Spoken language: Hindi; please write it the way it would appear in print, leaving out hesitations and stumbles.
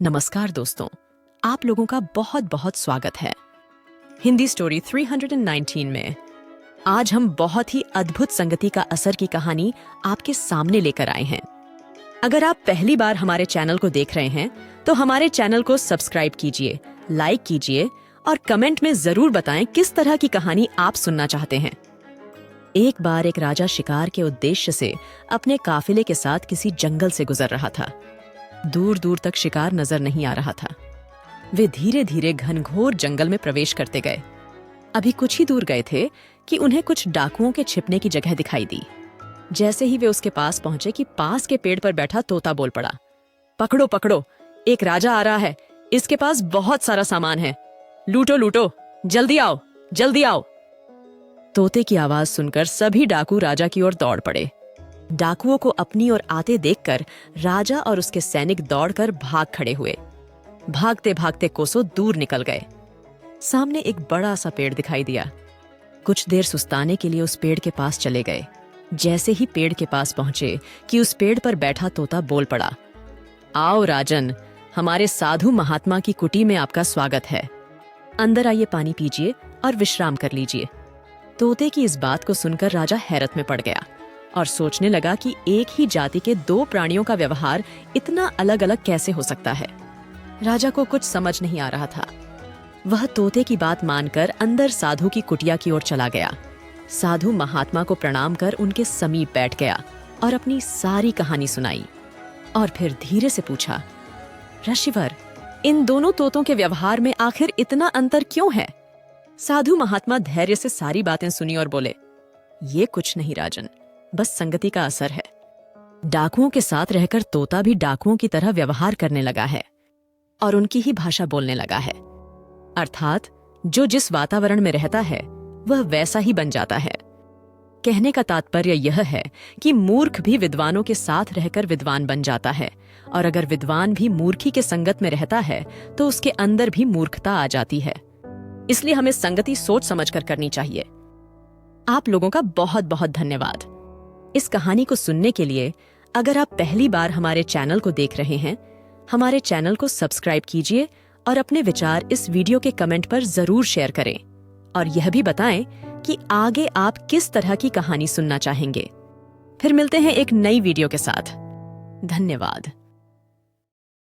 नमस्कार दोस्तों, आप लोगों का बहुत बहुत स्वागत है हिंदी स्टोरी 319 में। आज हम बहुत ही अद्भुत संगति का असर की कहानी आपके सामने लेकर आए हैं। अगर आप पहली बार हमारे चैनल को देख रहे हैं तो हमारे चैनल को सब्सक्राइब कीजिए, लाइक कीजिए और कमेंट में जरूर बताएं किस तरह की कहानी आप सुनना चाहते हैं। एक बार एक राजा शिकार के उद्देश्य से अपने काफिले के साथ किसी जंगल से गुजर रहा था। दूर दूर तक शिकार नजर नहीं आ रहा था। वे धीरे धीरे घनघोर जंगल में प्रवेश करते गए। अभी कुछ ही दूर गए थे कि उन्हें कुछ डाकुओं के छिपने की जगह दिखाई दी। जैसे ही वे उसके पास पहुंचे कि पास के पेड़ पर बैठा तोता बोल पड़ा, पकड़ो पकड़ो, एक राजा आ रहा है, इसके पास बहुत सारा सामान है, लूटो लूटो, जल्दी आओ जल्दी आओ। तोते की आवाज सुनकर सभी डाकू राजा की ओर दौड़ पड़े। डाकुओं को अपनी ओर आते देखकर राजा और उसके सैनिक दौड़कर भाग खड़े हुए। भागते भागते कोसों दूर निकल गए। सामने एक बड़ा सा पेड़ दिखाई दिया। कुछ देर सुस्ताने के लिए उस पेड़ के पास चले गए। जैसे ही पेड़ के पास पहुंचे कि उस पेड़ पर बैठा तोता बोल पड़ा, आओ राजन, हमारे साधु महात्मा की कुटी में आपका स्वागत है। अंदर आइए, पानी पीजिए और विश्राम कर लीजिए। तोते की इस बात को सुनकर राजा हैरत में पड़ गया और सोचने लगा कि एक ही जाति के दो प्राणियों का व्यवहार इतना अलग अलग कैसे हो सकता है। राजा को कुछ समझ नहीं आ रहा था। वह तोते की बात मानकर अंदर साधु की कुटिया की ओर चला गया। साधु महात्मा को प्रणाम कर उनके समीप बैठ गया और अपनी सारी कहानी सुनाई। और फिर धीरे से पूछा, ऋषिवर, इन दोनों तोतों के व्यवहार में आखिर इतना अंतर क्यों है? साधु महात्मा धैर्य से सारी बातें सुनी और बोले, ये कुछ नहीं राजन, बस संगति का असर है। डाकुओं के साथ रहकर तोता भी डाकुओं की तरह व्यवहार करने लगा है और उनकी ही भाषा बोलने लगा है। अर्थात जो जिस वातावरण में रहता है वह वैसा ही बन जाता है। कहने का तात्पर्य यह है कि मूर्ख भी विद्वानों के साथ रहकर विद्वान बन जाता है, और अगर विद्वान भी मूर्खी के संगत में रहता है तो उसके अंदर भी मूर्खता आ जाती है। इसलिए हमें संगति सोच समझकर करनी चाहिए। आप लोगों का बहुत बहुत धन्यवाद। इस कहानी को सुनने के लिए अगर आप पहली बार हमारे चैनल को देख रहे हैं, हमारे चैनल को सब्सक्राइब कीजिए और अपने विचार इस वीडियो के कमेंट पर जरूर शेयर करें और यह भी बताएं कि आगे आप किस तरह की कहानी सुनना चाहेंगे। फिर मिलते हैं एक नई वीडियो के साथ। धन्यवाद।